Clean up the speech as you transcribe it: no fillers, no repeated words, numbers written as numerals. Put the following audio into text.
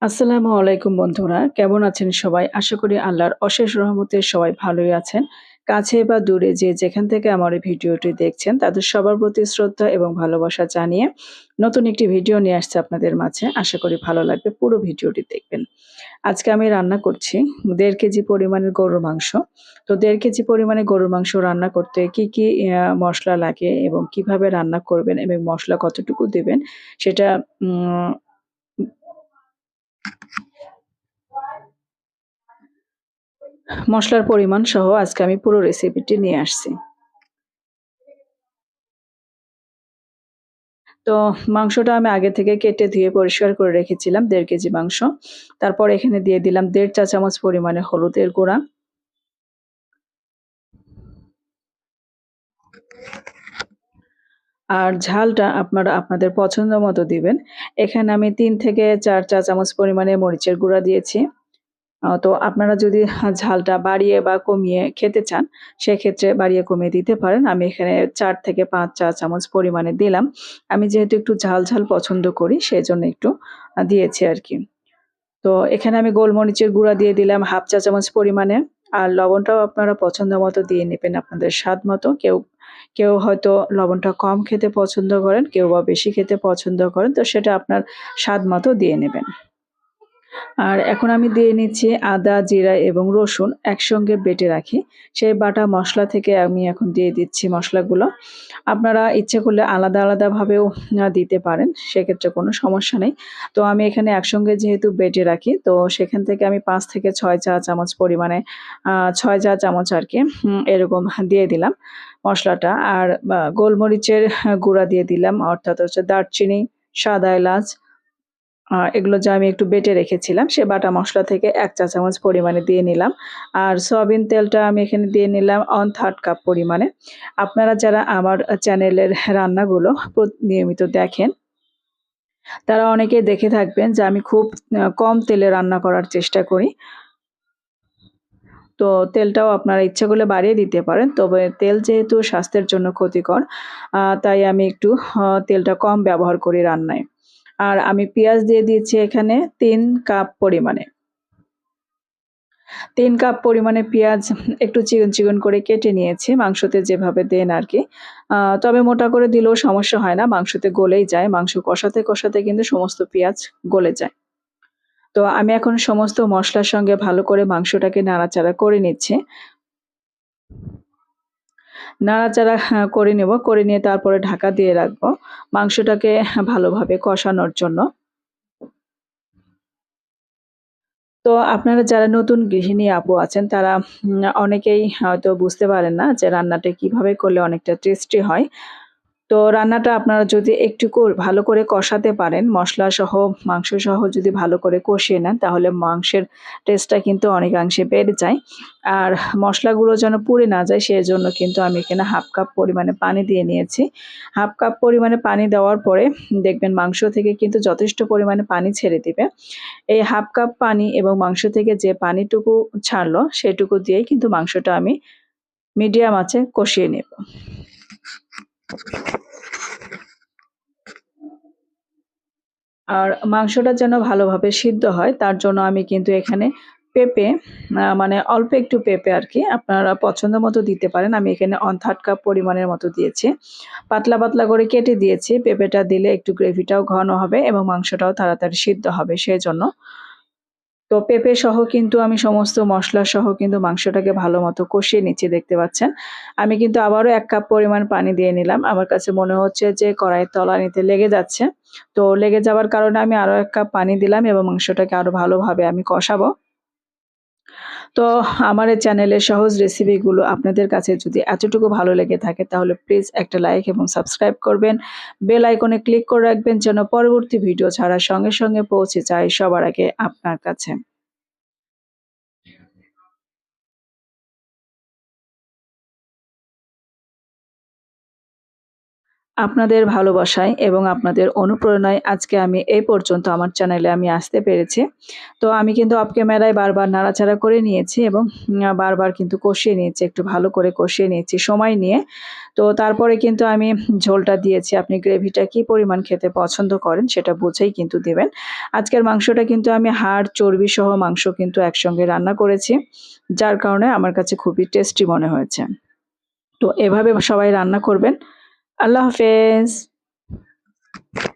আসসালামু আলাইকুম বন্ধুরা। কেমন আছেন সবাই? আশা করি আল্লাহর অশেষ রহমতে সবাই ভালোই আছেন। কাছে বা দূরে যে যেখান থেকে আমার এই ভিডিওটি দেখছেন তাদের সবার প্রতি শ্রদ্ধা এবং ভালোবাসা জানিয়ে নতুন একটি ভিডিও নিয়ে আসছি আপনাদের মাঝে। আশা করি ভালো লাগবে। পুরো ভিডিওটি দেখবেন। আজকে আমি রান্না করছি ১.৫ কেজি পরিমাণের গরুর মাংস। তো ১.৫ কেজি পরিমাণে গরুর মাংস রান্না করতে কি মসলা লাগে এবং কিভাবে রান্না করবেন এবং মসলা কতটুকু দিবেন সেটা উম মসলার পরিমাণ সহ আজকে আমি পুরো রেসিপিটি নিয়ে আসছি। তো মাংসটা আমি আগে থেকে কেটে ধুয়ে পরিষ্কার করে রেখেছিলাম ১.৫ কেজি মাংস। তারপর এখানে দিয়ে দিলাম ১.৫ চা চামচ পরিমাণে হলুদের গুঁড়া। আর ঝালটা আপনারা আপনাদের পছন্দ মতো দিবেন। এখানে আমি ৩ থেকে ৪ চা চামচ পরিমাণে মরিচের গুঁড়া দিয়েছি। তো আপনারা যদি ঝালটা বাড়িয়ে বা কমিয়ে খেতে চান, সেক্ষেত্রে বাড়িয়ে কমিয়ে দিতে পারেন। আমি এখানে ৪ থেকে ৫ চা চামচ পরিমাণে দিলাম। আমি যেহেতু একটু ঝাল, ঝাল পছন্দ করি সেজন্য একটু দিয়েছি আরকি। তো এখানে আমি গোলমরিচের গুঁড়া দিয়ে দিলাম ১/২ চা চামচ পরিমাণে। আর লবণটাও আপনারা পছন্দ মতো দিয়ে নিবেন আপনাদের স্বাদ মতো। কেউ হয়তো লবণটা কম খেতে পছন্দ করেন, কেউ বা বেশি খেতে পছন্দ করেন। তো সেটা আপনার স্বাদ মতো দিয়ে নেবেন। আর এখন আমি দিয়ে নিচ্ছি আদা, জিরা এবং রসুন একসঙ্গে বেটে রাখি। সেই বাটা মসলা থেকে আমি এখন দিয়ে দিচ্ছি মসলাগুলো। আপনারা ইচ্ছে করলে আলাদা, আলাদাভাবেও দিতে পারেন। সেক্ষেত্রে কোনো সমস্যা নেই। তো আমি এখানে একসঙ্গে যেহেতু বেটে রাখি, তো সেখান থেকে আমি ৫ থেকে ৬ চা চামচ পরিমাণে ৬ চা চামচ আরকি এরকম দিয়ে দিলাম মসলাটা। আর গোলমরিচের গুঁড়া দিয়ে দিলাম অর্থাৎ হচ্ছে দারচিনি, সাদা এলাচ এগুলো যা আমি একটু বেটে রেখেছিলাম, সে বাটা মসলা থেকে ১ চা চামচ পরিমাণে দিয়ে নিলাম। আর সয়াবিন তেলটা আমি এখানে দিয়ে নিলাম 1/3 কাপ পরিমাণে। আপনারা যারা আমার চ্যানেলের রান্নাগুলো নিয়মিত দেখেন, তারা অনেকেই দেখে থাকবেন যে আমি খুব কম তেলে রান্না করার চেষ্টা করি। তো তেলটাও আপনারা ইচ্ছা করলে বাড়িয়ে দিতে পারেন। তবে তেল যেহেতু স্বাস্থ্যের জন্য ক্ষতিকর, তাই আমি একটু তেলটা কম ব্যবহার করি রান্নায়। আর আমি পেঁয়াজ দিয়ে দিয়েছি এখানে ৩ কাপ পরিমাণে। ৩ কাপ পরিমাণে পেঁয়াজ একটু চিকন, চিকন করে কেটে নিয়েছি। মাংসতে যেভাবে দেন আরকি। তবে মোটা করে দিলেও সমস্যা হয় না। মাংসতে গলেই যায়। মাংস কষাতে, কষাতে কিন্তু সমস্ত পেঁয়াজ গলে যায়। তো আমি এখন সমস্ত মসলার সঙ্গে ভালো করে মাংসটাকে নাড়াচাড়া করে নিচ্ছি। নাড়াচাড়া করে নেব। করে নিয়ে তারপরে ঢাকা দিয়ে রাখবো। মাংসটাকে ভালোভাবে কষানোর জন্য। তো আপনারা যারা নতুন গৃহিণী আপু আছেন তারা অনেকেই হয়তো বুঝতে পারেন না যে রান্নাটা কিভাবে করলে অনেকটা টেস্টি হয়। তো রান্নাটা আপনারা যদি একটু ভালো করে কষাতে পারেন, মসলাসহ, মাংসসহ যদি ভালো করে কষিয়ে নেন তাহলে মাংসের টেস্টটা কিন্তু অনেকাংশে বেড়ে যায়। আর মসলাগুলো যেন পুড়ে না যায় সেজন্য কিন্তু আমি এখানে 1/2 কাপ পরিমাণে পানি দিয়ে নিয়েছি। 1/2 কাপ পরিমাণে পানি দেওয়ার পরে দেখবেন মাংস থেকে কিন্তু যথেষ্ট পরিমাণে পানি ছেড়ে দিবে। এই 1/2 কাপ পানি এবং মাংস থেকে যে পানিটুকু ছাড়লো সেটুকু দিয়েই কিন্তু মাংসটা আমি মিডিয়াম আঁচে কষিয়ে নেব। আর মাংসটা যেন ভালোভাবে সিদ্ধ হয় তার জন্য আমি কিন্তু এখানে পেঁপে মানে অল্প একটু পেঁপে আরকি আপনারা পছন্দ মতো দিতে পারেন। আমি এখানে 1/3 কাপ পরিমাণের মতো দিয়েছি। পাতলা, পাতলা করে কেটে দিয়েছি। পেঁপেটা দিলে একটু গ্রেভিটাও ঘন হবে এবং মাংসটাও তাড়াতাড়ি সিদ্ধ হবে সেজন্য। তো পেঁপে সহ কিন্তু আমি সমস্ত মসলা সহ কিন্তু মাংসটাকে ভালোমতো কষিয়ে নিচ্ছি দেখতে পাচ্ছেন। আমি কিন্তু আবারও ১ কাপ পরিমাণ পানি দিয়ে নিলাম। আমার কাছে মনে হচ্ছে যে কড়াইয়ের তলানিতে লেগে যাচ্ছে। তো লেগে যাওয়ার কারণে আমি আরো ১ কাপ পানি দিলাম এবং মাংসটাকে আরো ভালোভাবে আমি কষাবো। তো আমার এই চ্যানেলের সহজ রেসিপিগুলো আপনাদের কাছে যদি এতটুকু ভালো লেগে থাকে তাহলে প্লিজ একটা লাইক এবং সাবস্ক্রাইব করবেন। বেল আইকনে ক্লিক করে রাখবেন যেন পরবর্তী ভিডিও ছাড়ার সঙ্গে, সঙ্গে পৌঁছে যায় সবার আগে আপনার কাছে। আপনাদের ভালোবাসায় এবং আপনাদের অনুপ্রেরণায় আজকে আমি এই পর্যন্ত আমার চ্যানেলে আমি আসতে পেরেছি। তো আমি কিন্তু অফ ক্যামেরায় বারবার নাড়াচাড়া করে নিয়েছি এবং বারবার কিন্তু কষিয়ে নিয়েছি। একটু ভালো করে কষিয়ে নিয়েছি সময় নিয়ে। তো তারপরে কিন্তু আমি ঝোলটা দিয়েছি। আপনি গ্রেভিটা কি পরিমাণ খেতে পছন্দ করেন সেটা বুঝেই কিন্তু দিবেন। আজকের মাংসটা কিন্তু আমি হাড়, চর্বি সহ মাংস কিন্তু একসঙ্গে রান্না করেছি। যার কারণে আমার কাছে খুবই টেস্টি মনে হয়েছে। তো এভাবে সবাই রান্না করবেন। আল্লাহ হাফেজ।